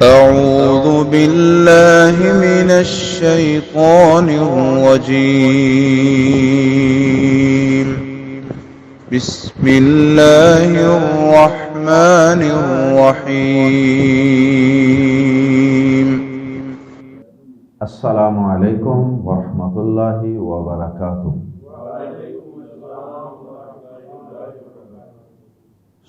أعوذ بالله من الشيطان الرجيم. بسم الله الرحمن الرحيم. السلام عليكم ورحمة الله وبركاته.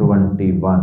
21।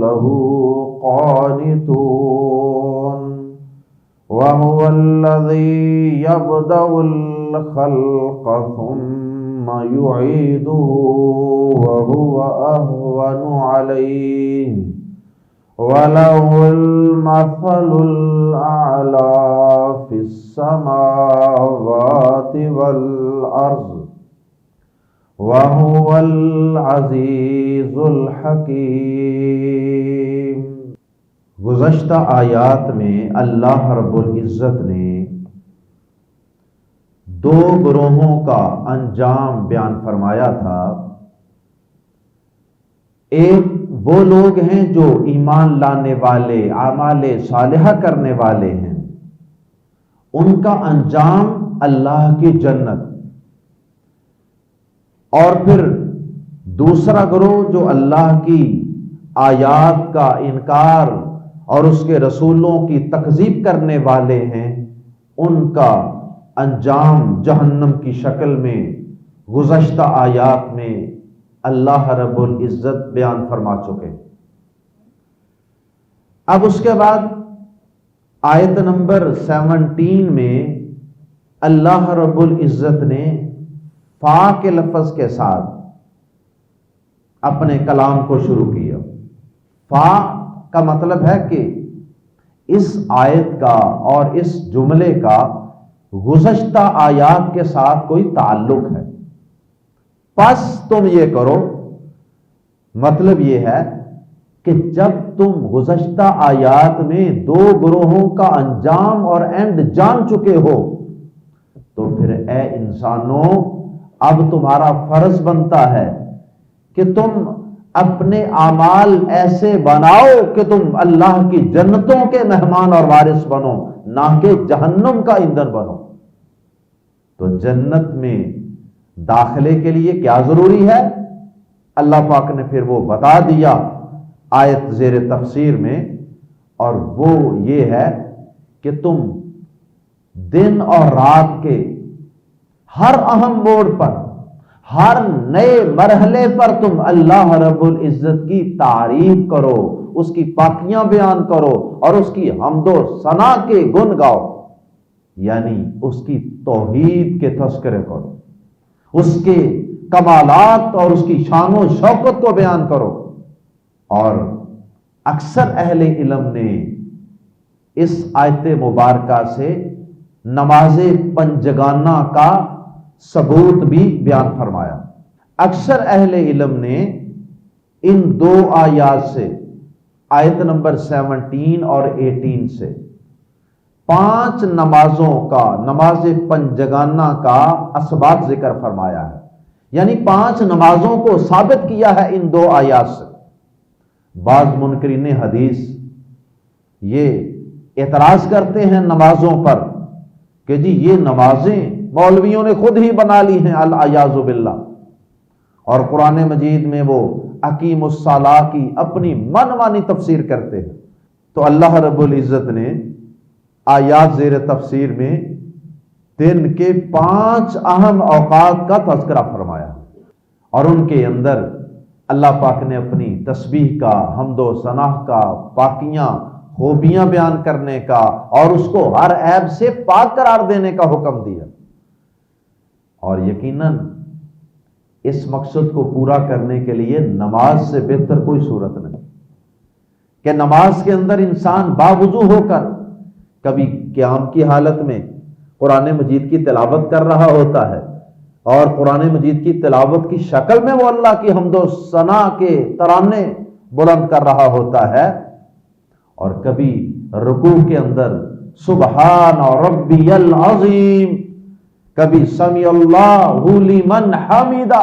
له قانتون وهو الذي يبدأ الخلق ثم يعيده وهو أهون عليه وله المثل الأعلى في السماوات والأرض وهو العزیز الحکیم۔ گزشتہ آیات میں اللہ رب العزت نے دو گروہوں کا انجام بیان فرمایا تھا۔ ایک وہ لوگ ہیں جو ایمان لانے والے، اعمال صالحہ کرنے والے ہیں، ان کا انجام اللہ کی جنت، اور پھر دوسرا گروہ جو اللہ کی آیات کا انکار اور اس کے رسولوں کی تکذیب کرنے والے ہیں، ان کا انجام جہنم کی شکل میں گزشتہ آیات میں اللہ رب العزت بیان فرما چکے۔ اب اس کے بعد آیت نمبر 17 میں اللہ رب العزت نے فا کے لفظ کے ساتھ اپنے کلام کو شروع کیا۔ فا کا مطلب ہے کہ اس آیت کا اور اس جملے کا گزشتہ آیات کے ساتھ کوئی تعلق ہے، پس تم یہ کرو۔ مطلب یہ ہے کہ جب تم گزشتہ آیات میں دو گروہوں کا انجام اور اینڈ جان چکے ہو تو پھر اے انسانوں اب تمہارا فرض بنتا ہے کہ تم اپنے اعمال ایسے بناؤ کہ تم اللہ کی جنتوں کے مہمان اور وارث بنو، نہ کہ جہنم کا ایندھن بنو۔ تو جنت میں داخلے کے لیے کیا ضروری ہے؟ اللہ پاک نے پھر وہ بتا دیا آیت زیر تفسیر میں، اور وہ یہ ہے کہ تم دن اور رات کے ہر اہم موڑ پر، ہر نئے مرحلے پر تم اللہ رب العزت کی تعریف کرو، اس کی پاکیاں بیان کرو اور اس کی حمد و ثنا کے گن گاؤ، یعنی اس کی توحید کے تذکرے کرو، اس کے کمالات اور اس کی شان و شوکت کو بیان کرو۔ اور اکثر اہل علم نے اس آیت مبارکہ سے نماز پنجگانہ کا ثبوت بھی بیان فرمایا۔ اکثر اہل علم نے ان دو آیات سے، آیت نمبر 17 اور 18 سے 5 نمازوں کا، نماز پنجگانہ کا اسباب ذکر فرمایا ہے، یعنی 5 نمازوں کو ثابت کیا ہے ان دو آیات سے۔ بعض منکرین حدیث یہ اعتراض کرتے ہیں نمازوں پر کہ جی یہ نمازیں مولویوں نے خود ہی بنا لی ہیں العیاذ باللہ، اور قرآن مجید میں وہ اقیم الصلاۃ کی اپنی من مانی تفسیر کرتے ہیں۔ تو اللہ رب العزت نے آیات زیر تفسیر میں دن کے 5 اہم اوقات کا تذکرہ فرمایا، اور ان کے اندر اللہ پاک نے اپنی تسبیح کا، حمد و ثنا کا، پاکیاں خوبیاں بیان کرنے کا اور اس کو ہر عیب سے پاک قرار دینے کا حکم دیا۔ اور یقیناً اس مقصد کو پورا کرنے کے لیے نماز سے بہتر کوئی صورت نہیں کہ نماز کے اندر انسان باوضو ہو کر کبھی قیام کی حالت میں قرآن مجید کی تلاوت کر رہا ہوتا ہے، اور قرآن مجید کی تلاوت کی شکل میں وہ اللہ کی حمد و ثنا کے ترانے بلند کر رہا ہوتا ہے، اور کبھی رکوع کے اندر سبحان ربی العظیم، کبھی سمیع اللہ لمن حمیدہ،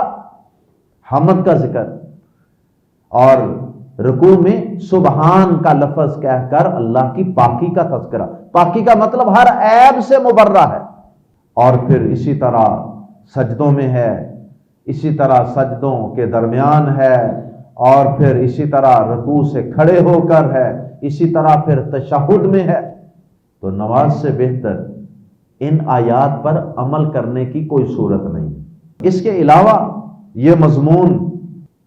حمد کا ذکر، اور رکوع میں سبحان کا لفظ کہہ کر اللہ کی پاکی کا تذکرہ۔ پاکی کا مطلب ہر عیب سے مبرہ ہے۔ اور پھر اسی طرح سجدوں میں ہے، اسی طرح سجدوں کے درمیان ہے، اور پھر اسی طرح رکوع سے کھڑے ہو کر ہے، اسی طرح پھر تشہد میں ہے۔ تو نماز سے بہتر ان آیات پر عمل کرنے کی کوئی صورت نہیں۔ اس کے علاوہ یہ مضمون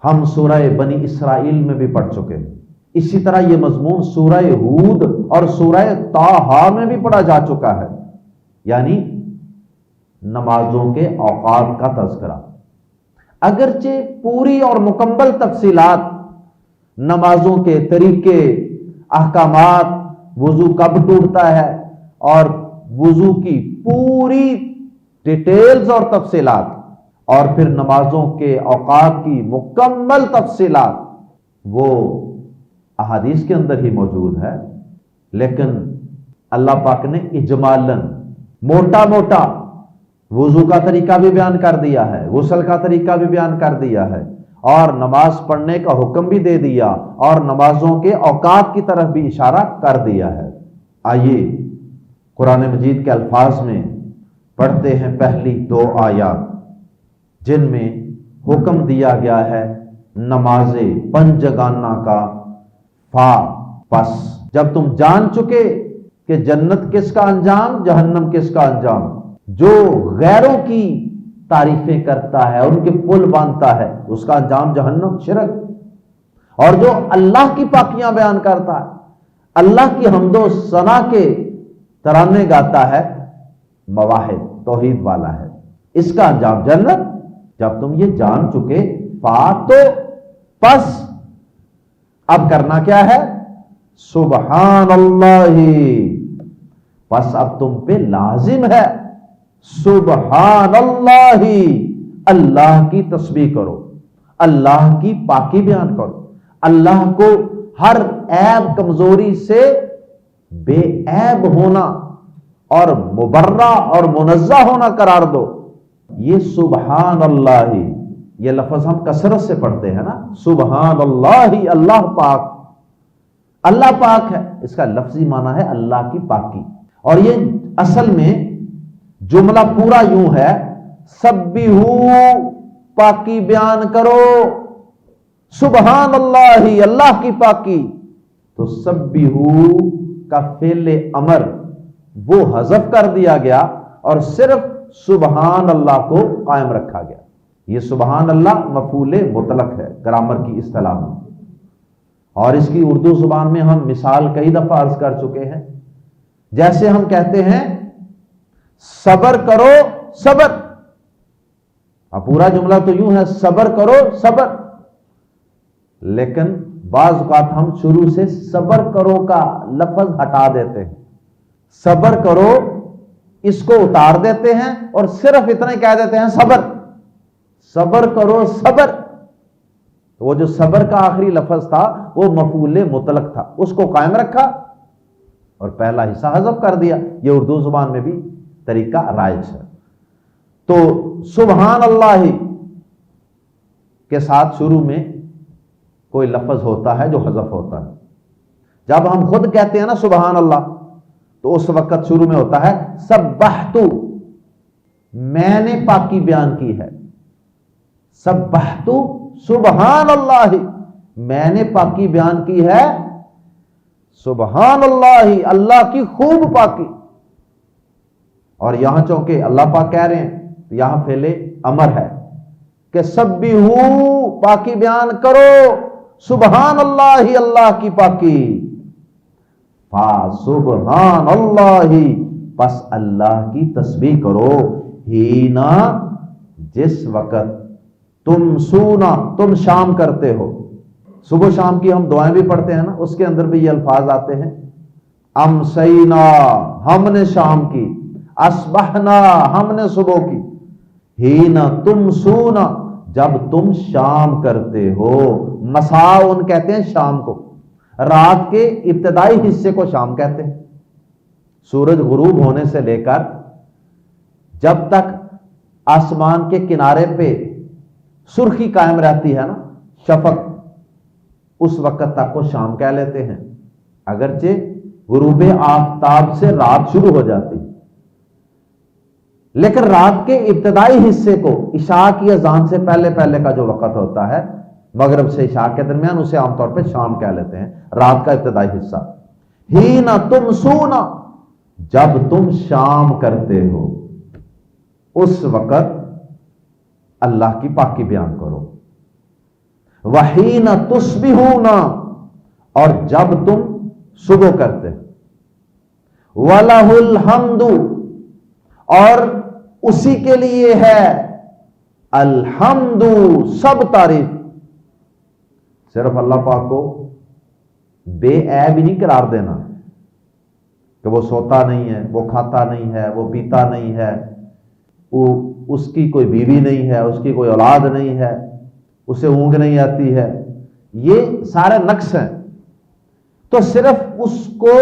ہم سورہ بنی اسرائیل میں بھی پڑھ چکے ہیں اسی طرح یہ مضمون سورہ ہود اور سورہ طٰہٰ میں بھی پڑھا جا چکا ہے، یعنی نمازوں کے اوقات کا تذکرہ۔ اگرچہ پوری اور مکمل تفصیلات نمازوں کے طریقے، احکامات، وضو کب ٹوٹتا ہے اور وضو کی پوری ڈیٹیلز اور تفصیلات، اور پھر نمازوں کے اوقات کی مکمل تفصیلات، وہ احادیث کے اندر ہی موجود ہے، لیکن اللہ پاک نے اجمالاً موٹا موٹا وضو کا طریقہ بھی بیان کر دیا ہے، غسل کا طریقہ بھی بیان کر دیا ہے، اور نماز پڑھنے کا حکم بھی دے دیا، اور نمازوں کے اوقات کی طرف بھی اشارہ کر دیا ہے۔ آئیے قرآن مجید کے الفاظ میں پڑھتے ہیں پہلی 2 آیات، جن میں حکم دیا گیا ہے نماز پنجگانہ کا۔ پس جب تم جان چکے کہ جنت کس کا انجام، جہنم کس کا انجام، جو غیروں کی تعریفیں کرتا ہے، ان کے پل باندھتا ہے، اس کا انجام جہنم، شرک، اور جو اللہ کی پاکیاں بیان کرتا ہے، اللہ کی حمد و ثنا کے ترانے گاتا ہے، مواحد توحید والا ہے، اس کا انجام جنت۔ جب تم یہ جان چکے، تو پس اب کرنا کیا ہے؟ سبحان اللہ، پس اب تم پہ لازم ہے سبحان اللہ، اللہ کی تسبیح کرو، اللہ کی پاکی بیان کرو، اللہ کو ہر عیب کمزوری سے بے عیب ہونا اور مبرہ اور منزہ ہونا قرار دو۔ یہ سبحان اللہ، یہ لفظ ہم کثرت سے پڑھتے ہیں نا، سبحان اللہ، اللہ پاک، اللہ پاک ہے، اس کا لفظی معنی ہے اللہ کی پاکی، اور یہ اصل میں جملہ پورا یوں ہے، سبحو، پاکی بیان کرو، سبحان اللہ، اللہ کی پاکی۔ تو سبحو کا فعل امر وہ حذف کر دیا گیا اور صرف سبحان اللہ کو قائم رکھا گیا۔ یہ سبحان اللہ مفعول مطلق ہے گرامر کی اصطلاح میں، اور اس کی اردو زبان میں ہم مثال کئی دفعہ عرض کر چکے ہیں۔ جیسے ہم کہتے ہیں صبر کرو صبر، اب پورا جملہ تو یوں ہے صبر کرو صبر، لیکن بعض اوقات ہم شروع سے صبر کرو کا لفظ ہٹا دیتے ہیں، صبر کرو اس کو اتار دیتے ہیں اور صرف اتنا ہی کہہ دیتے ہیں صبر، صبر کرو صبر۔ تو وہ جو صبر کا آخری لفظ تھا وہ مفعول مطلق تھا، اس کو قائم رکھا اور پہلا حصہ حذف کر دیا۔ یہ اردو زبان میں بھی طریقہ رائج ہے۔ تو سبحان اللہ کے ساتھ شروع میں کوئی لفظ ہوتا ہے جو حذف ہوتا ہے۔ جب ہم خود کہتے ہیں نا سبحان اللہ، تو اس وقت شروع میں ہوتا ہے سبحت، میں نے پاکی بیان کی ہے، سبحت سبحان اللہ، میں نے پاکی بیان کی ہے سبحان اللہ، اللہ کی خوب پاکی۔ اور یہاں چونکہ اللہ پاک کہہ رہے ہیں تو یہاں فعل امر ہے کہ سبحو، پاکی بیان کرو، سبحان اللہ، اللہ کی پاکی، سبحان اللہ، پس اللہ کی تسبیح کرو، ہینا، جس وقت تم سونا، تم شام کرتے ہو۔ صبح شام کی ہم دعائیں بھی پڑھتے ہیں نا، اس کے اندر بھی یہ الفاظ آتے ہیں، امسینا، ہم نے شام کی، اصبحنا، ہم نے صبح کی، ہینا تم سونا، جب تم شام کرتے ہو۔ مساء کہتے ہیں شام کو، رات کے ابتدائی حصے کو شام کہتے ہیں۔ سورج غروب ہونے سے لے کر جب تک آسمان کے کنارے پہ سرخی قائم رہتی ہے نا، شفق، اس وقت تک کو شام کہہ لیتے ہیں، اگرچہ غروب آفتاب سے رات شروع ہو جاتی، لیکن رات کے ابتدائی حصے کو، عشاء کی اذان سے پہلے پہلے کا جو وقت ہوتا ہے، مغرب سے عشاء کے درمیان، اسے عام طور پہ شام کہہ لیتے ہیں، رات کا ابتدائی حصہ۔ ہینا تم سونا، جب تم شام کرتے ہو، اس وقت اللہ کی پاکی بیان کرو۔ وحین تصبحون، اور جب تم صبح کرتے ہو، وَلَهُ الْحَمْدُ، اور اسی کے لیے ہے الحمد، سب تعریف۔ صرف اللہ پاک کو بے عیب نہیں قرار دینا کہ وہ سوتا نہیں ہے، وہ کھاتا نہیں ہے، وہ پیتا نہیں ہے، وہ اس کی کوئی بیوی نہیں ہے، اس کی کوئی اولاد نہیں ہے، اسے اونگ نہیں آتی ہے، یہ سارے نقص ہیں۔ تو صرف اس کو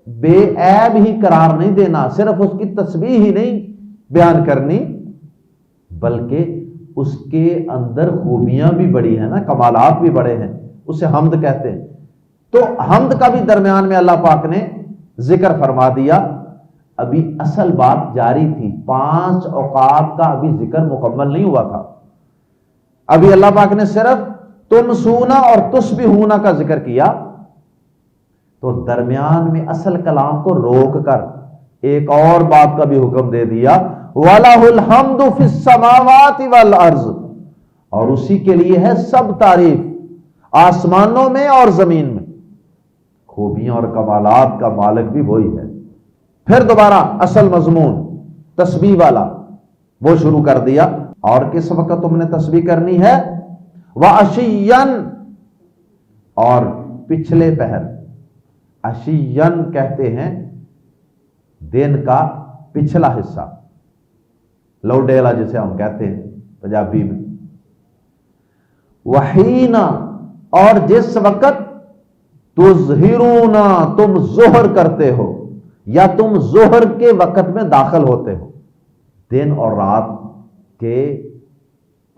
بے عیب ہی قرار نہیں دینا، صرف اس کی تسبیح ہی نہیں بیان کرنی، بلکہ اس کے اندر خوبیاں بھی بڑی ہیں نا، کمالات بھی بڑے ہیں، اسے حمد کہتے ہیں۔ تو حمد کا بھی درمیان میں اللہ پاک نے ذکر فرما دیا۔ ابھی اصل بات جاری تھی، 5 اوقات کا ابھی ذکر مکمل نہیں ہوا تھا، ابھی اللہ پاک نے صرف تم سونا اور تسبحونا کا ذکر کیا۔ تو درمیان میں اصل کلام کو روک کر ایک اور بات کا بھی حکم دے دیا، وَلَهُ الْحَمْدُ فِي السَّمَاوَاتِ وَالْأَرْضِ، اور اسی کے لیے ہے سب تعریف، آسمانوں میں اور زمین میں۔ خوبیاں اور کمالات کا مالک بھی وہی ہے۔ پھر دوبارہ اصل مضمون تسبیح والا وہ شروع کر دیا۔ اور کس وقت تم نے تسبیح کرنی ہے؟ وَعَشِيًّا، اور پچھلے پہر۔ عشیًّا کہتے ہیں دن کا پچھلا حصہ، لوڈیلا جسے ہم کہتے ہیں پنجابی میں۔ وحینا، اور جس وقت تظہرون، تم ظہر کرتے ہو یا تم ظہر کے وقت میں داخل ہوتے ہو۔ دن اور رات کے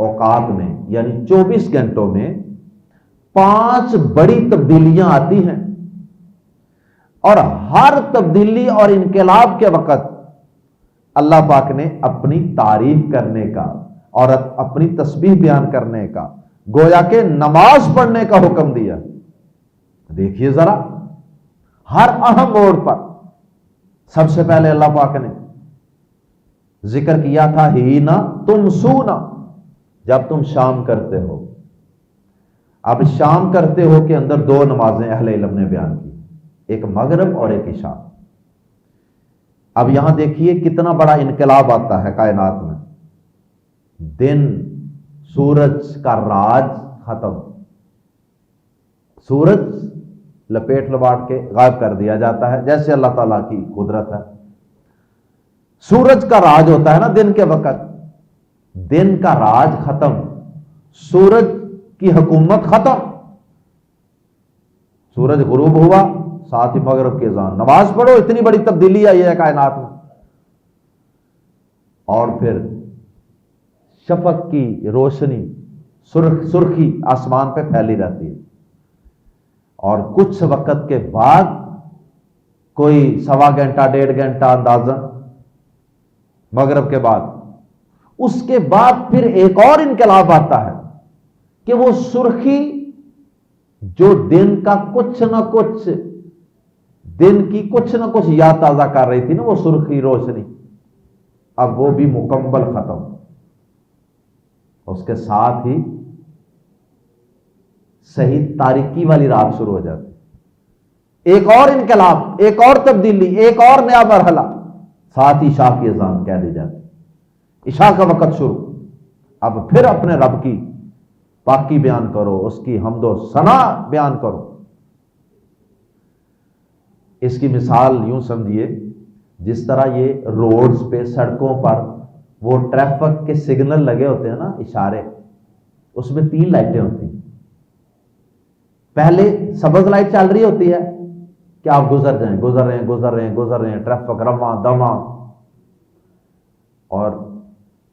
اوقات میں یعنی 24 گھنٹوں میں 5 بڑی تبدیلیاں آتی ہیں، اور ہر تبدیلی اور انقلاب کے وقت اللہ پاک نے اپنی تعریف کرنے کا اور اپنی تسبیح بیان کرنے کا، گویا کہ نماز پڑھنے کا حکم دیا۔ دیکھیے ذرا، ہر اہم موڑ پر سب سے پہلے اللہ پاک نے ذکر کیا تھا ہینا تم سونا، جب تم شام کرتے ہو۔ اب شام کرتے ہو کے اندر 2 نمازیں اہل علم نے بیان کی، ایک مغرب اور ایک عشاء۔ اب یہاں دیکھیے کتنا بڑا انقلاب آتا ہے کائنات میں۔ دن، سورج کا راج ختم، سورج لپیٹ لباٹ کے غائب کر دیا جاتا ہے، جیسے اللہ تعالیٰ کی قدرت ہے۔ سورج کا راج ہوتا ہے نا دن کے وقت، دن کا راج ختم، سورج کی حکومت ختم۔ سورج غروب ہوا، ساتھ ہی مغرب کی اذان، نماز پڑھو، اتنی بڑی تبدیلی آئی ہے کائنات میں۔ اور پھر شفق کی روشنی، سرخی آسمان پہ پھیلی رہتی ہے، اور کچھ وقت کے بعد کوئی 1.25 گھنٹہ 1.5 گھنٹہ اندازاً مغرب کے بعد، اس کے بعد پھر ایک اور انقلاب آتا ہے کہ وہ سرخی جو دن کا کچھ نہ کچھ، دن کی کچھ نہ کچھ یاد تازہ کر رہی تھی نا، وہ سرخی روشنی، اب وہ بھی مکمل ختم۔ اس کے ساتھ ہی صحیح تاریکی والی رات شروع ہو جاتی، ایک اور انقلاب، ایک اور تبدیلی، ایک اور نیا مرحلہ، ساتھ ہی عشاء کی اذان کہہ دی جاتی، عشاء کا وقت شروع۔ اب پھر اپنے رب کی پاکی بیان کرو، اس کی حمد و ثنا بیان کرو۔ اس کی مثال یوں سمجھیے، جس طرح یہ روڈز پہ، سڑکوں پر وہ ٹریفک کے سگنل لگے ہوتے ہیں نا، اشارے، اس میں 3 لائٹیں ہوتی ہیں۔ پہلے سبز لائٹ چل رہی ہوتی ہے کہ آپ گزر جائیں، گزر رہے ہیں، گزر رہے ہیں، گزر رہے ہیں، ٹریفک رواں دواں، اور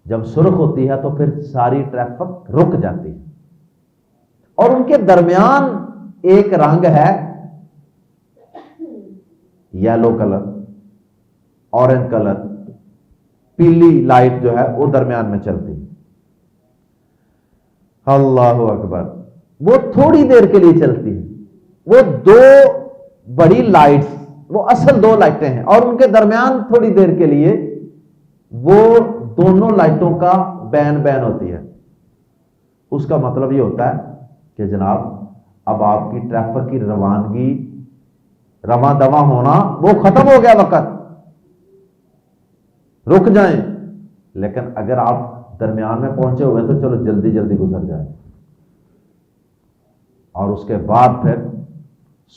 جب سرخ ہوتی ہے تو پھر ساری ٹریفک رک جاتی ہے، اور ان کے درمیان ایک رنگ ہے یلو کلر، اورنج کلر، پیلی لائٹ جو ہے وہ درمیان میں چلتی ہے۔ اللہ اکبر، وہ تھوڑی دیر کے لیے چلتی ہے، وہ 2 بڑی لائٹس، وہ اصل 2 لائٹیں ہیں، اور ان کے درمیان تھوڑی دیر کے لیے وہ دونوں لائٹوں کا بین ہوتی ہے۔ اس کا مطلب یہ ہوتا ہے کہ جناب اب آپ کی ٹریفک کی روانگی، رواں دواں ہونا وہ ختم ہو گیا، وقت رک جائیں. لیکن اگر آپ درمیان میں پہنچے ہوئے تو چلو جلدی جلدی گزر جائیں. اور اس کے بعد پھر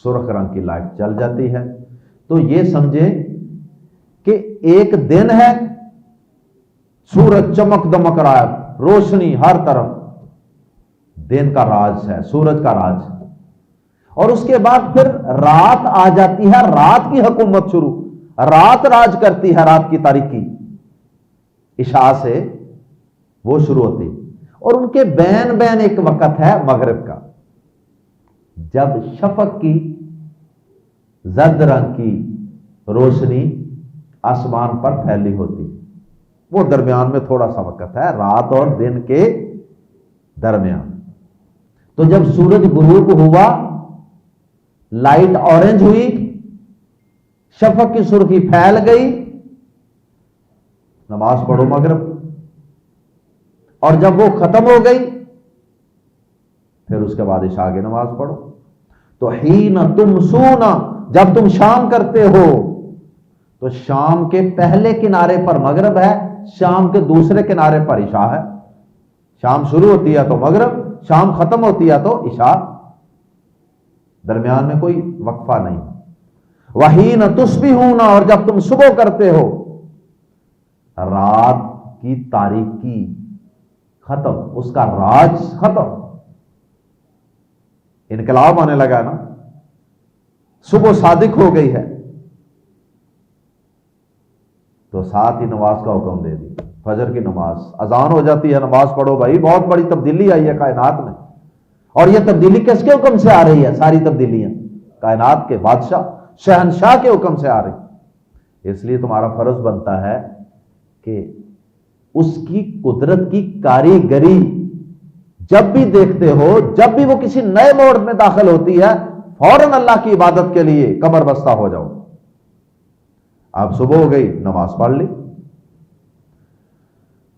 سرخ رنگ کی لائٹ چل جاتی ہے. تو یہ سمجھیں کہ ایک دن ہے، سورج چمک دمک رہا ہے، روشنی ہر طرف، دن کا راج ہے، سورج کا راج. اور اس کے بعد پھر رات آ جاتی ہے، رات کی حکومت شروع، رات راج کرتی ہے، رات کی تاریکی عشاء سے وہ شروع ہوتی. اور ان کے بین بین ایک وقت ہے مغرب کا، جب شفق کی زرد رنگ کی روشنی آسمان پر پھیلی ہوتی. وہ درمیان میں تھوڑا سا وقت ہے، رات اور دن کے درمیان. تو جب سورج غروب ہوا، لائٹ اورنج ہوئی، شفق کی سرخی پھیل گئی، نماز پڑھو مغرب. اور جب وہ ختم ہو گئی پھر اس کے بعد عشاء کی نماز پڑھو. تو حین تمسونا، جب تم شام کرتے ہو، تو شام کے پہلے کنارے پر مغرب ہے، شام کے دوسرے کنارے پر عشاء ہے. شام شروع ہوتی ہے تو مغرب، شام ختم ہوتی ہے تو عشاء، درمیان میں کوئی وقفہ نہیں. وحین تصبحون، اور جب تم صبح کرتے ہو، رات کی تاریکی ختم، اس کا راج ختم، انقلاب آنے لگا نا، صبح صادق ہو گئی ہے. تو ساتھ ہی نماز کا حکم دے دی، فجر کی نماز، اذان ہو جاتی ہے، نماز پڑھو بھائی. بہت بڑی تبدیلی آئی ہے کائنات میں. اور یہ تبدیلی کس کے حکم سے آ رہی ہے؟ ساری تبدیلیاں کائنات کے بادشاہ شہنشاہ کے حکم سے آ رہی. اس لیے تمہارا فرض بنتا ہے کہ اس کی قدرت کی کاریگری جب بھی دیکھتے ہو، جب بھی وہ کسی نئے موڑ میں داخل ہوتی ہے، فوراً اللہ کی عبادت کے لیے کمر بستہ ہو جاؤ. آپ صبح ہو گئی، نماز پڑھ لی.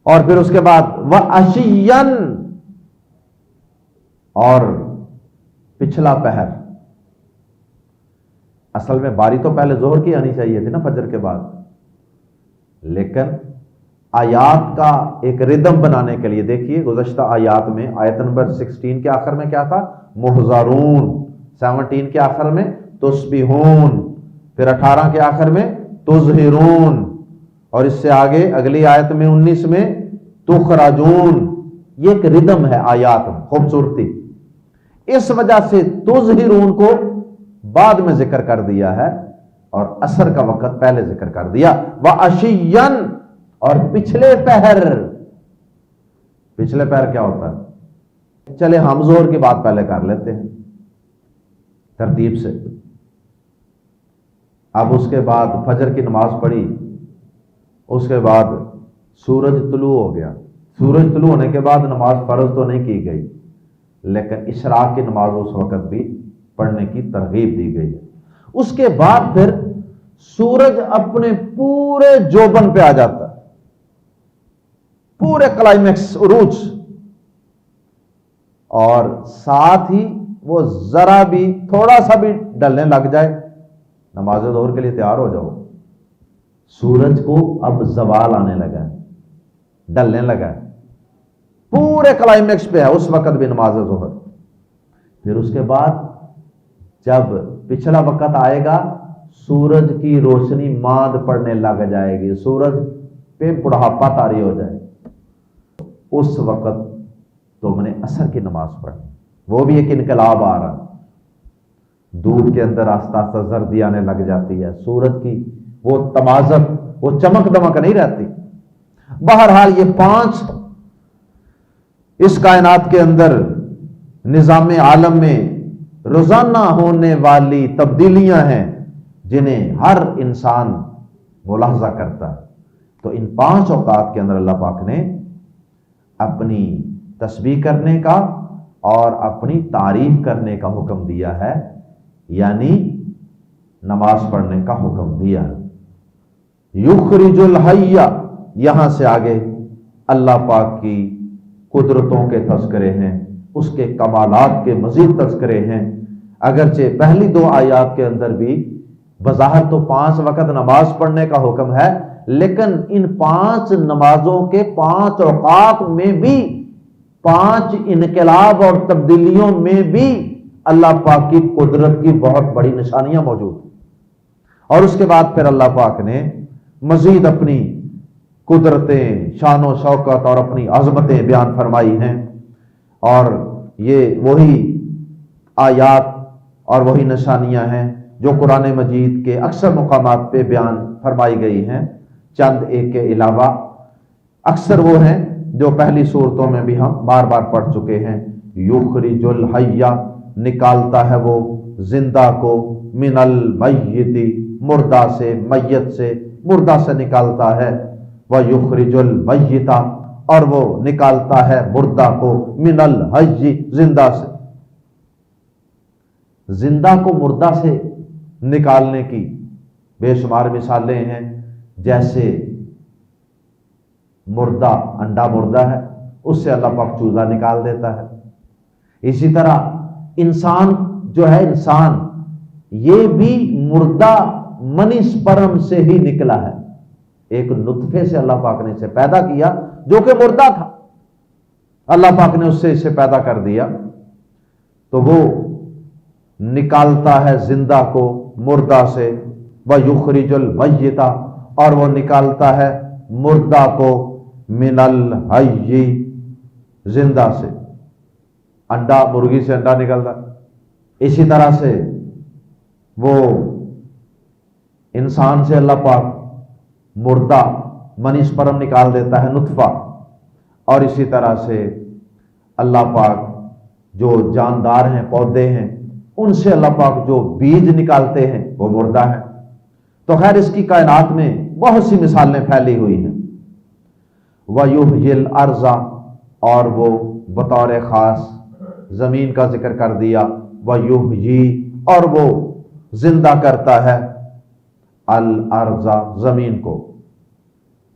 اور پھر اس کے بعد وَعَشِيًّا، اور پچھلا پہر. اصل میں باری تو پہلے ظہر کی آنی چاہیے تھی نا، فجر کے بعد، لیکن آیات کا ایک ردم بنانے کے لیے دیکھیے گزشتہ آیات میں آیت نمبر 16 کے آخر میں کیا تھا؟ محضرون. 17 کے آخر میں تسبحون، پھر 18 کے آخر میں تظہرون، اور اس سے آگے اگلی آیت میں 19 میں تخرجون. یہ ایک ردم ہے آیات میں، خوبصورتی. اس وجہ سے تظہرون کو بعد میں ذکر کر دیا ہے اور عصر کا وقت پہلے ذکر کر دیا. وَعَشِيًّا، اور پچھلے پہر. پچھلے پہر کیا ہوتا ہے؟ چلے ہم ظہر کی بات پہلے کر لیتے ہیں ترتیب سے. اب اس کے بعد فجر کی نماز پڑھی، اس کے بعد سورج طلوع ہو گیا. سورج طلوع ہونے کے بعد نماز فرض تو نہیں کی گئی، لیکن اشراق کی نماز اس وقت بھی پڑھنے کی ترغیب دی گئی ہے. اس کے بعد پھر سورج اپنے پورے جوبن پہ آ جاتا ہے، پورے کلائمیکس، عروج. اور ساتھ ہی وہ ذرا بھی تھوڑا سا بھی ڈلنے لگ جائے، نماز ظہر کے لیے تیار ہو جاؤ. سورج کو اب زوال آنے لگا ہے، ڈلنے لگا ہے، پورے کلائمیکس پہ ہے اس وقت بھی نماز ظہر. پھر اس کے بعد جب پچھلا وقت آئے گا، سورج کی روشنی ماند پڑنے لگ جائے گی، سورج پہ بڑھاپا طاری ہو جائے. اس وقت تم نے عصر کی نماز پڑھی. وہ بھی ایک انقلاب آ رہا، دودھ کے اندر آہستہ آہستہ زردی آنے لگ جاتی ہے، سورج کی وہ تمازت، وہ چمک دمک نہیں رہتی. بہرحال یہ 5 اس کائنات کے اندر نظام عالم میں روزانہ ہونے والی تبدیلیاں ہیں جنہیں ہر انسان ملاحظہ کرتا ہے. تو ان 5 اوقات کے اندر اللہ پاک نے اپنی تسبیح کرنے کا اور اپنی تعریف کرنے کا حکم دیا ہے، یعنی نماز پڑھنے کا حکم دیا ہے. یخرج الحی، یہاں سے آگے اللہ پاک کی قدرتوں کے تذکرے ہیں، اس کے کمالات کے مزید تذکرے ہیں۔ اگرچہ پہلی 2 آیات کے اندر بھی بظاہر تو 5 وقت نماز پڑھنے کا حکم ہے، لیکن ان 5 نمازوں کے 5 اوقات میں بھی 5 انقلاب اور تبدیلیوں میں بھی اللہ پاک کی قدرت کی بہت بڑی نشانیاں موجود ہیں۔ اور اس کے بعد پھر اللہ پاک نے مزید اپنی قدرتیں، شان و شوکت اور اپنی عظمتیں بیان فرمائی ہیں، اور یہ وہی آیات اور وہی نشانیاں ہیں جو قرآن مجید کے اکثر مقامات پہ بیان فرمائی گئی ہیں، چند ایک کے علاوہ۔ اکثر وہ ہیں جو پہلی صورتوں میں بھی ہم بار بار پڑھ چکے ہیں۔ یخرج الحی، نکالتا ہے وہ زندہ کو، من المیت، مردہ سے، میت سے، مردہ سے نکالتا ہے، وَيُخْرِجُ الْمَيِّتَ، اور وہ نکالتا ہے مردہ کو، من الحی، زندہ سے۔ زندہ کو مردہ سے نکالنے کی بے شمار مثالیں ہیں، جیسے مردہ، انڈا مردہ ہے، اس سے اللہ پاک چوزا نکال دیتا ہے۔ اسی طرح انسان جو ہے، انسان یہ بھی مردہ منی سپرم سے ہی نکلا ہے، ایک نطفے سے اللہ پاک نے اسے پیدا کیا جو کہ مردہ تھا، اللہ پاک نے اس سے اسے پیدا کر دیا، تو وہ نکالتا ہے زندہ کو مردہ سے، وَيُخْرِجُ الْمَيِّتَ، اور وہ نکالتا ہے مردہ کو، من الحی، زندہ سے۔ انڈا، مرغی سے انڈا نکلتا، اسی طرح سے وہ انسان سے اللہ پاک مردہ منی سپرم نکال دیتا ہے، نطفہ، اور اسی طرح سے اللہ پاک جو جاندار ہیں، پودے ہیں، ان سے اللہ پاک جو بیج نکالتے ہیں وہ مردہ ہیں۔ تو خیر اس کی کائنات میں بہت سی مثالیں پھیلی ہوئی ہیں۔ وَيُحْيِي الْأَرْضَ، اور وہ بطور خاص زمین کا ذکر کر دیا، وَيُحْيِي، اور وہ زندہ کرتا ہے، الارض، زمین کو۔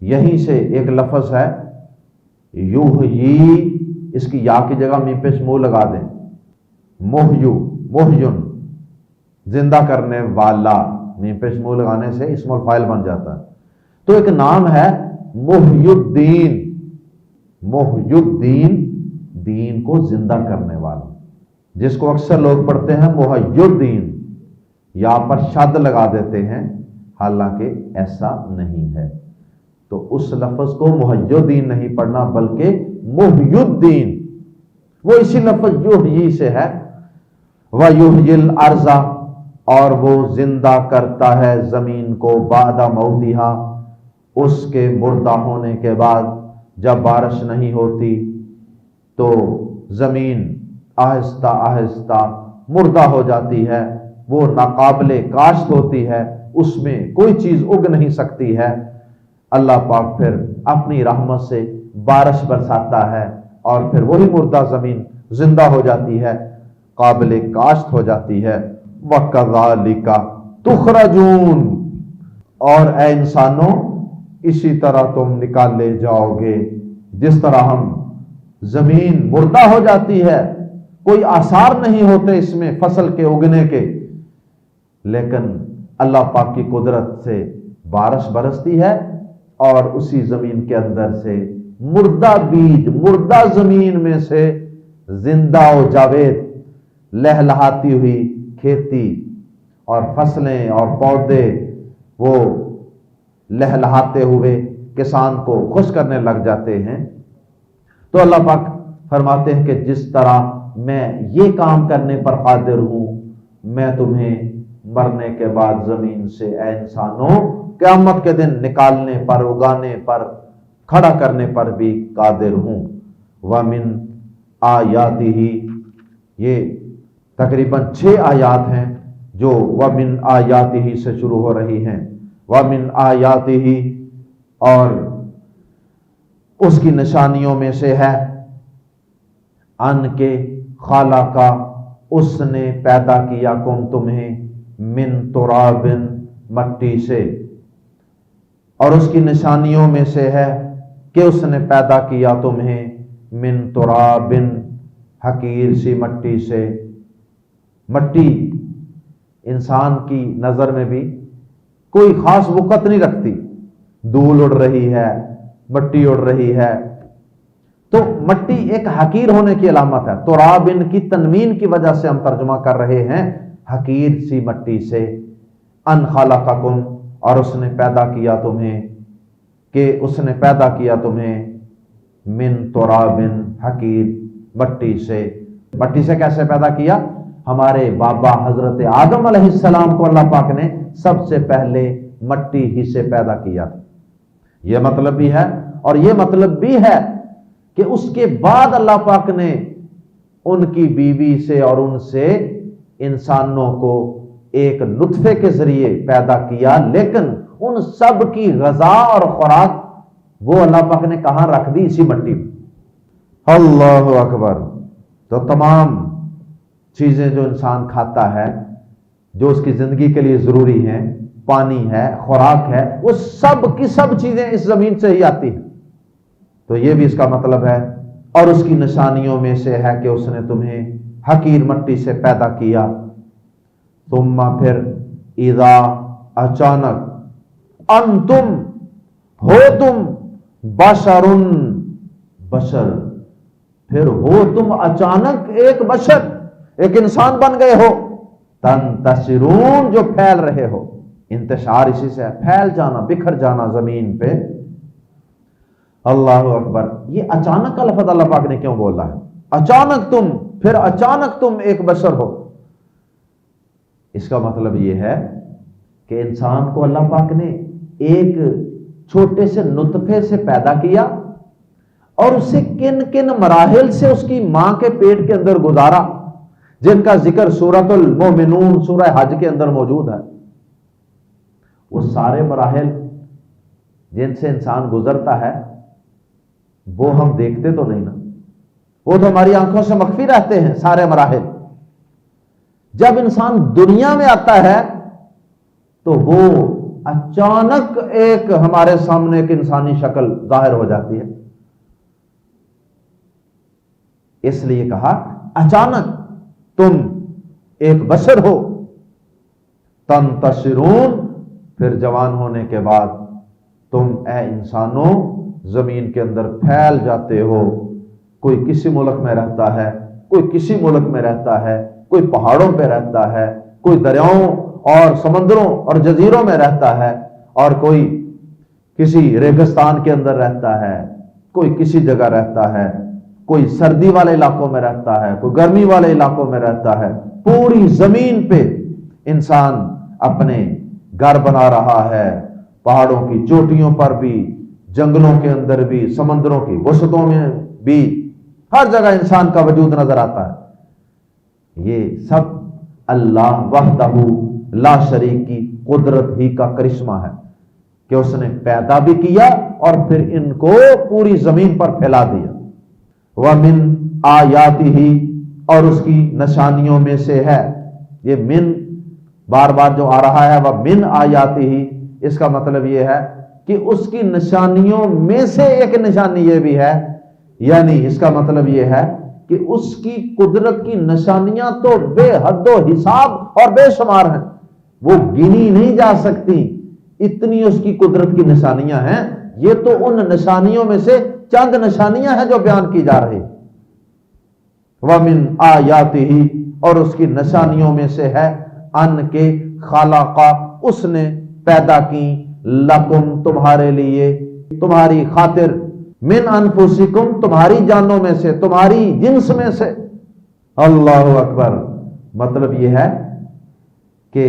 یہیں سے ایک لفظ ہے یحیی، اس کی یا کی جگہ میم پیش منہ لگا دیں، محیو، محیون، زندہ کرنے والا، میم پیش منہ لگانے سے اسم الفاعل بن جاتا ہے۔ تو ایک نام ہے محی الدین، محی الدین، دین کو زندہ کرنے والا، جس کو اکثر لوگ پڑھتے ہیں محی الدین، یا پر شد لگا دیتے ہیں، حالانکہ ایسا نہیں ہے۔ تو اس لفظ کو محی الدین نہیں پڑھنا بلکہ محی الدین، وہ اسی لفظ یحیی سے ہے۔ وَيُحْيِي الْأَرْضَ، اور وہ زندہ کرتا ہے زمین کو، بعد موتها، اس کے مردہ ہونے کے بعد۔ جب بارش نہیں ہوتی تو زمین آہستہ آہستہ مردہ ہو جاتی ہے، وہ ناقابل کاشت ہوتی ہے، اس میں کوئی چیز اگ نہیں سکتی ہے۔ اللہ پاک پھر اپنی رحمت سے بارش برساتا ہے، اور پھر وہی مردہ زمین زندہ ہو جاتی ہے، قابل کاشت ہو جاتی ہے۔ وَكَذَلِكَ تُخْرَجُونَ، اور اے انسانوں اسی طرح تم نکالے جاؤ گے، جس طرح ہم زمین مردہ ہو جاتی ہے، کوئی آثار نہیں ہوتے اس میں فصل کے اگنے کے، لیکن اللہ پاک کی قدرت سے بارش برستی ہے، اور اسی زمین کے اندر سے مردہ بیج، مردہ زمین میں سے زندہ و جاوید لہلہاتی ہوئی کھیتی اور فصلیں اور پودے وہ لہلہاتے ہوئے کسان کو خوش کرنے لگ جاتے ہیں۔ تو اللہ پاک فرماتے ہیں کہ جس طرح میں یہ کام کرنے پر قادر ہوں، میں تمہیں مرنے کے بعد زمین سے اے انسانوں قیامت کے دن نکالنے پر، اگانے پر، کھڑا کرنے پر بھی قادر ہوں۔ وَمِنْ آیَاتِهِ، یہ تقریباً 6 آیات ہیں جو وَمِنْ آیَاتِهِ سے شروع ہو رہی ہیں۔ وَمِنْ آیَاتِهِ، اور اس کی نشانیوں میں سے ہے ان کے خالقہ، اس نے پیدا کیا کم تمہیں، من تراب، مٹی سے، اور اس کی نشانیوں میں سے ہے کہ اس نے پیدا کیا تمہیں من تراب، حقیر سی مٹی سے. مٹی انسان کی نظر میں بھی کوئی خاص وقت نہیں رکھتی. دھول اڑ رہی ہے، مٹی اڑ رہی ہے، تو مٹی ایک حقیر ہونے کی علامت ہے. تراب ان کی تنوین کی وجہ سے ہم ترجمہ کر رہے ہیں حقیر سی مٹی سے. ان خلقکم، اور اس نے پیدا کیا تمہیں، کہ اس نے پیدا کیا تمہیں من تراب، حقیر مٹی سے. مٹی سے کیسے پیدا کیا؟ ہمارے بابا حضرت آدم علیہ السلام کو اللہ پاک نے سب سے پہلے مٹی ہی سے پیدا کیا. یہ مطلب بھی ہے، اور یہ مطلب بھی ہے کہ اس کے بعد اللہ پاک نے ان کی بیوی سے اور ان سے انسانوں کو ایک نطفے کے ذریعے پیدا کیا. لیکن ان سب کی غذا اور خوراک وہ اللہ پاک نے کہاں رکھ دی؟ اسی مٹی میں. اللہ اکبر. تو تمام چیزیں جو انسان کھاتا ہے، جو اس کی زندگی کے لیے ضروری ہیں، پانی ہے، خوراک ہے، وہ سب کی سب چیزیں اس زمین سے ہی آتی ہیں. تو یہ بھی اس کا مطلب ہے. اور اس کی نشانیوں میں سے ہے کہ اس نے تمہیں حقیر مٹی سے پیدا کیا. ثم پھر اذا اچانک انتم ہو تم بشرن بشر، پھر ہو تم اچانک ایک بشر، ایک انسان بن گئے ہو. تنتشرون، جو پھیل رہے ہو. انتشار اسی سے ہے، پھیل جانا، بکھر جانا زمین پہ. اللہ اکبر. یہ اچانک کا لفظ اللہ پاک نے کیوں بولا ہے؟ اچانک تم، پھر اچانک تم ایک بشر ہو. اس کا مطلب یہ ہے کہ انسان کو اللہ پاک نے ایک چھوٹے سے نطفے سے پیدا کیا اور اسے کن کن مراحل سے اس کی ماں کے پیٹ کے اندر گزارا، جن کا ذکر سورۃ المومنون سورہ حج کے اندر موجود ہے. وہ سارے مراحل جن سے انسان گزرتا ہے وہ ہم دیکھتے تو نہیں نا، وہ تو ہماری آنکھوں سے مخفی رہتے ہیں سارے مراحل. جب انسان دنیا میں آتا ہے تو وہ اچانک ایک ہمارے سامنے ایک انسانی شکل ظاہر ہو جاتی ہے. اس لیے کہا اچانک تم ایک بشر ہو. تنتشرون، پھر جوان ہونے کے بعد تم اے انسانوں زمین کے اندر پھیل جاتے ہو. کوئی کسی ملک میں رہتا ہے، کوئی کسی ملک میں رہتا ہے، کوئی پہاڑوں پہ رہتا ہے، کوئی دریاؤں اور سمندروں اور جزیروں میں رہتا ہے، اور کوئی کسی ریگستان کے اندر رہتا ہے، کوئی کسی جگہ رہتا ہے، کوئی سردی والے علاقوں میں رہتا ہے، کوئی گرمی والے علاقوں میں رہتا ہے. پوری زمین پہ انسان اپنے گھر بنا رہا ہے، پہاڑوں کی چوٹیوں پر بھی، جنگلوں کے اندر بھی، سمندروں کی وسطوں میں بھی، ہر جگہ انسان کا وجود نظر آتا ہے. یہ سب اللہ وحدہ لا شریک کی قدرت ہی کا کرشمہ ہے کہ اس نے پیدا بھی کیا اور پھر ان کو پوری زمین پر پھیلا دیا. وَمِنْ آیَاتِهِ، اور اس کی نشانیوں میں سے ہے. یہ من بار بار جو آ رہا ہے وَمِنْ آیَاتِهِ، اس کا مطلب یہ ہے کہ اس کی نشانیوں میں سے ایک نشانی یہ بھی ہے، یعنی اس کا مطلب یہ ہے کہ اس کی قدرت کی نشانیاں تو بے حد و حساب اور بے شمار ہیں، وہ گنی نہیں جا سکتی، اتنی اس کی قدرت کی نشانیاں ہیں. یہ تو ان نشانیوں میں سے چند نشانیاں ہیں جو بیان کی جا رہی. وَمِنْ آیَاتِهِ، اور اس کی نشانیوں میں سے ہے ان کے خلق، اس نے پیدا کی، لکم تمہارے لیے، تمہاری خاطر، من انفسکم تمہاری جانوں میں سے، تمہاری جنس میں سے. اللہ اکبر. مطلب یہ ہے کہ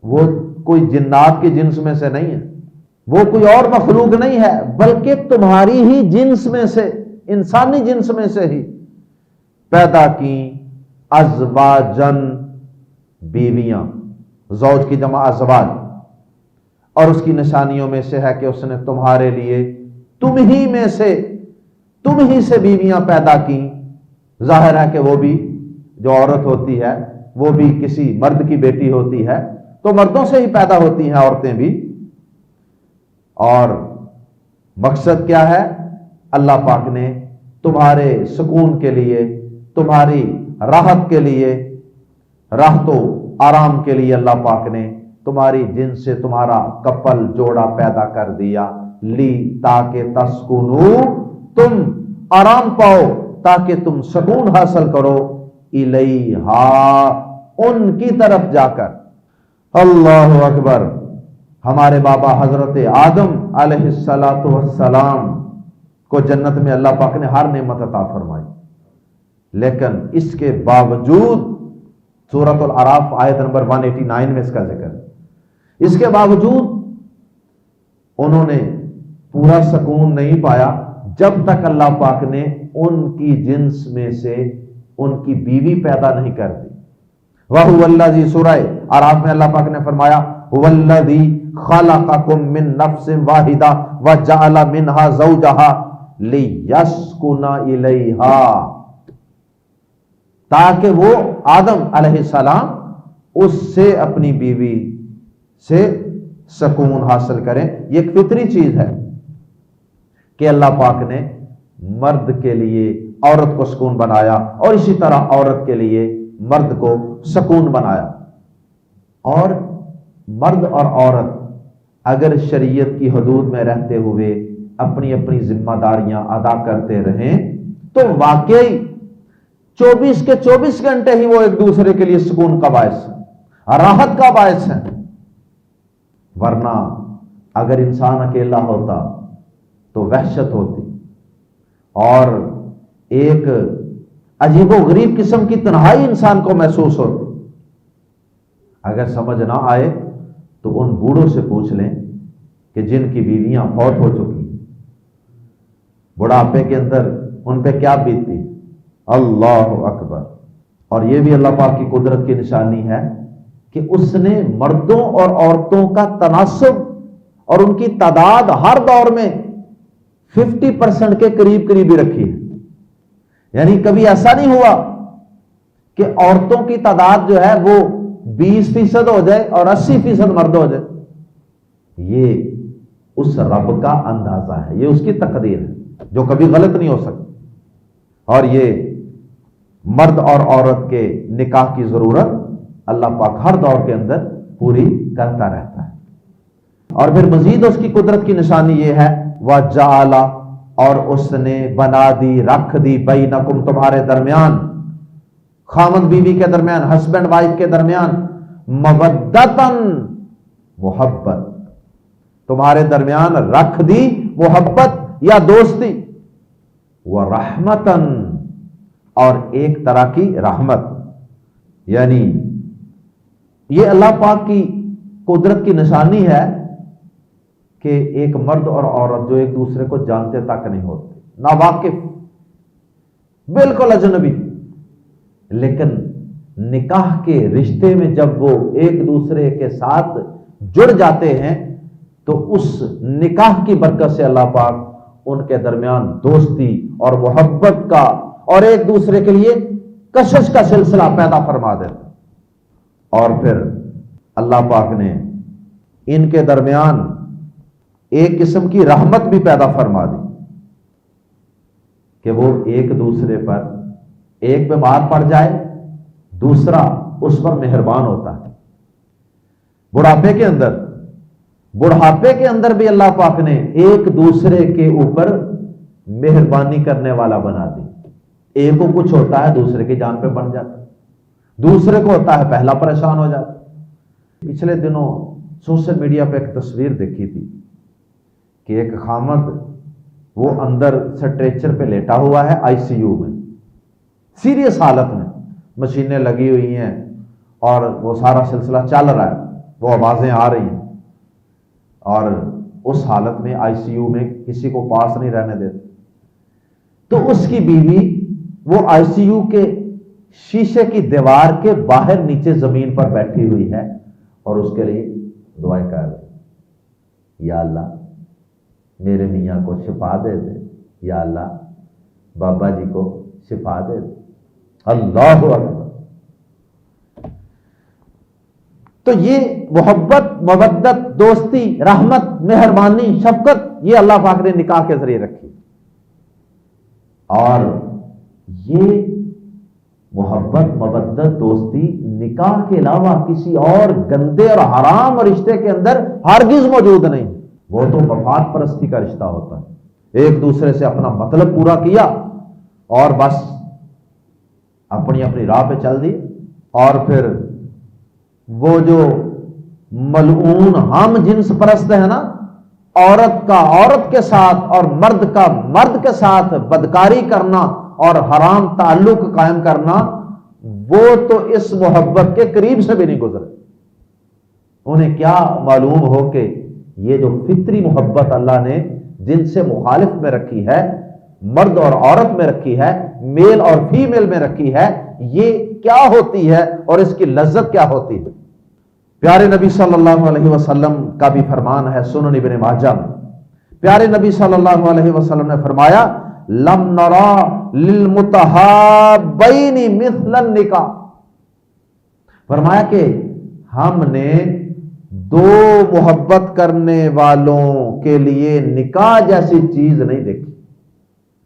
وہ کوئی جنات کی جنس میں سے نہیں ہے، وہ کوئی اور مخلوق نہیں ہے، بلکہ تمہاری ہی جنس میں سے، انسانی جنس میں سے ہی پیدا کی. ازواجن، بیویاں، زوج کی جمع ازواج. اور اس کی نشانیوں میں سے ہے کہ اس نے تمہارے لیے تم ہی میں سے، تم ہی سے بیویاں پیدا کی. ظاہر ہے کہ وہ بھی جو عورت ہوتی ہے وہ بھی کسی مرد کی بیٹی ہوتی ہے، تو مردوں سے ہی پیدا ہوتی ہیں عورتیں بھی. اور مقصد کیا ہے؟ اللہ پاک نے تمہارے سکون کے لیے، تمہاری راحت کے لیے، راحت و آرام کے لیے اللہ پاک نے تمہاری جن سے تمہارا کپل جوڑا پیدا کر دیا، لی تاکہ تسکنو، تم آرام پاؤ، تاکہ تم سکون حاصل کرو، الیہا، ان کی طرف جا کر۔ اللہ اکبر۔ ہمارے بابا حضرت آدم علیہ السلام کو جنت میں اللہ پاک نے ہر نعمت عطا فرمائی، لیکن اس کے باوجود سورۃ الاعراف آیت نمبر 189 میں اس کا ذکر ہے، اس کے باوجود انہوں نے پورا سکون نہیں پایا جب تک اللہ پاک نے ان کی جنس میں سے ان کی بیوی پیدا نہیں کر دی۔ وَهُوَ الَّذِي سورہ اعراف میں اللہ پاک نے فرمایا هُوَ الَّذِي خَلَقَكُم مِّن نَفْسٍ وَاحِدَةٍ وَجَعَلَ مِنْهَا زَوْجَهَا لِيَسْكُنَ إِلَيْهَا، تاکہ وہ آدم علیہ السلام اس سے اپنی بیوی سے سکون حاصل کریں۔ یہ ایک فطری چیز ہے کہ اللہ پاک نے مرد کے لیے عورت کو سکون بنایا، اور اسی طرح عورت کے لیے مرد کو سکون بنایا۔ اور مرد اور عورت اگر شریعت کی حدود میں رہتے ہوئے اپنی اپنی ذمہ داریاں ادا کرتے رہیں تو واقعی 24 کے 24 گھنٹے ہی وہ ایک دوسرے کے لیے سکون کا باعث ہے، راحت کا باعث ہے۔ ورنہ اگر انسان اکیلا ہوتا تو وحشت ہوتی اور ایک عجیب و غریب قسم کی تنہائی انسان کو محسوس ہوتی۔ اگر سمجھ نہ آئے تو ان بوڑھوں سے پوچھ لیں کہ جن کی بیویاں فوت ہو چکی، بڑھاپے کے اندر ان پہ کیا بیتتی۔ اللہ اکبر۔ اور یہ بھی اللہ پاک کی قدرت کی نشانی ہے کہ اس نے مردوں اور عورتوں کا تناسب اور ان کی تعداد ہر دور میں 50% کے قریب ہی رکھی ہے۔ یعنی کبھی ایسا نہیں ہوا کہ عورتوں کی تعداد جو ہے وہ 20% ہو جائے اور 80% مرد ہو جائے۔ یہ اس رب کا اندازہ ہے، یہ اس کی تقدیر ہے جو کبھی غلط نہیں ہو سکتی۔ اور یہ مرد اور عورت کے نکاح کی ضرورت اللہ پاک ہر دور کے اندر پوری کرتا رہتا ہے۔ اور پھر مزید اس کی قدرت کی نشانی یہ ہے وَجَعَلَ، اور اس نے بنا دی، رکھ دی، بینکم، تمہارے درمیان، خامد بیوی کے درمیان، ہسبینڈ وائف کے درمیان، مودتاً، محبت، تمہارے درمیان رکھ دی محبت یا دوستی، ورحمتاً، اور ایک طرح کی رحمت۔ یعنی یہ اللہ پاک کی قدرت کی نشانی ہے کہ ایک مرد اور عورت جو ایک دوسرے کو جانتے تک نہیں ہوتے، ناواقف، بالکل اجنبی، لیکن نکاح کے رشتے میں جب وہ ایک دوسرے کے ساتھ جڑ جاتے ہیں تو اس نکاح کی برکت سے اللہ پاک ان کے درمیان دوستی اور محبت کا اور ایک دوسرے کے لیے کشش کا سلسلہ پیدا فرما دیتا۔ اور پھر اللہ پاک نے ان کے درمیان ایک قسم کی رحمت بھی پیدا فرما دی کہ وہ ایک دوسرے پر، ایک بیمار پڑ جائے دوسرا اس پر مہربان ہوتا ہے۔ بڑھاپے کے اندر بھی اللہ پاک نے ایک دوسرے کے اوپر مہربانی کرنے والا بنا دی۔ ایک کو کچھ ہوتا ہے دوسرے کی جان پہ بن جاتا ہے، دوسرے کو ہوتا ہے پہلا پریشان ہو جاتا ہے۔ پچھلے دنوں سوشل میڈیا پہ ایک تصویر دیکھی تھی کہ ایک خامد وہ اندر سٹریچر پہ لیٹا ہوا ہے آئی سی یو میں، سیریس حالت میں، مشینیں لگی ہوئی ہیں اور وہ سارا سلسلہ چل رہا ہے، وہ آوازیں آ رہی ہیں، اور اس حالت میں آئی سی یو میں کسی کو پاس نہیں رہنے دیتے۔ تو اس کی بیوی وہ آئی سی یو کے شیشے کی دیوار کے باہر نیچے زمین پر بیٹھی ہوئی ہے اور اس کے لیے دعائیں کر رہی، یا اللہ میرے میاں کو شفا دے دے، یا اللہ بابا جی کو شفا دے دے۔ اللہ اکبر۔ تو یہ محبت، مودت، دوستی، رحمت، مہربانی، شفقت، یہ اللہ پاک نے نکاح کے ذریعے رکھی۔ اور یہ محبت، مودت، دوستی نکاح کے علاوہ کسی اور گندے اور حرام رشتے کے اندر ہرگز موجود نہیں. وہ تو مفاد پرستی کا رشتہ ہوتا ہے، ایک دوسرے سے اپنا مطلب پورا کیا اور بس اپنی اپنی راہ پہ چل دی. اور پھر وہ جو ملعون ہم جنس پرست ہے نا، عورت کا عورت کے ساتھ اور مرد کا مرد کے ساتھ بدکاری کرنا اور حرام تعلق قائم کرنا، وہ تو اس محبت کے قریب سے بھی نہیں گزرے. انہیں کیا معلوم ہو کہ یہ جو فطری محبت اللہ نے جن سے مخالف میں رکھی ہے، مرد اور عورت میں رکھی ہے، میل اور فیمیل میں رکھی ہے، یہ کیا ہوتی ہے اور اس کی لذت کیا ہوتی ہے. پیارے نبی صلی اللہ علیہ وسلم کا بھی فرمان ہے سنن ابن ماجہ میں. پیارے نبی صلی اللہ علیہ وسلم نے فرمایا لم نرا للمتحابین مثل النکاح. فرمایا کہ ہم نے دو محبت کرنے والوں کے لیے نکاح جیسی چیز نہیں دیکھی.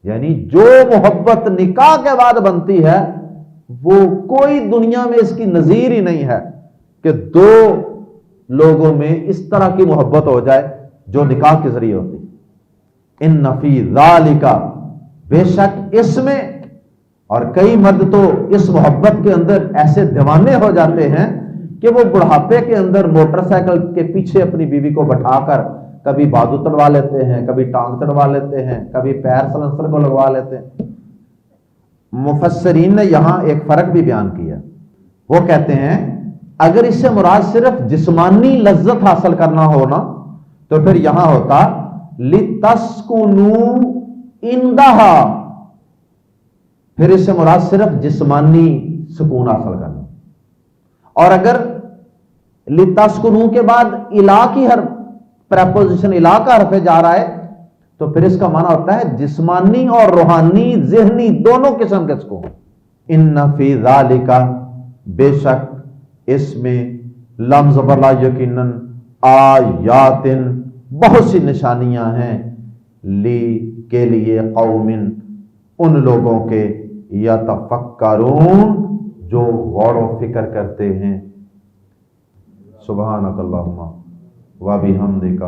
یعنی جو محبت نکاح کے بعد بنتی ہے وہ کوئی دنیا میں اس کی نظیر ہی نہیں ہے کہ دو لوگوں میں اس طرح کی محبت ہو جائے جو نکاح کے ذریعے ہوتی. ان فی ذالک، بے شک اس میں، اور کئی مرد تو اس محبت کے اندر ایسے دیوانے ہو جاتے ہیں کہ وہ بڑھاپے کے اندر موٹر سائیکل کے پیچھے اپنی بیوی کو بٹھا کر کبھی بازو تڑوا لیتے ہیں، کبھی ٹانگ تڑوا لیتے ہیں، کبھی پیر سلنسر کو لگوا لیتے ہیں. مفسرین نے یہاں ایک فرق بھی بیان کیا. وہ کہتے ہیں اگر اس سے مراد صرف جسمانی لذت حاصل کرنا ہونا تو پھر یہاں ہوتا لِتَسْكُنُوا إِنْدَهَا، پھر اس سے مراد صرف جسمانی سکون حاصل کرنا. اور اگر لِتَسْكُنُوا کے بعد اِلَا کی حرف، پریپوزیشن اِلَا کا حرف جا رہا ہے تو پھر اس کا معنی ہوتا ہے جسمانی اور روحانی ذہنی دونوں قسم کے سکون. ان فی ذالک، بے شک اس میں، لم زبر لا یقیناً، آیات بہت سی نشانیاں ہیں، لی کے لیے، قوم ان لوگوں کے، یتفکرون جو غور و فکر کرتے ہیں. سبحانک اللہم و بحمدک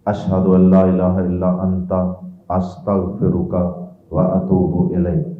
اشہد ان لا الہ الا انت استغفرک و اتوب الیک.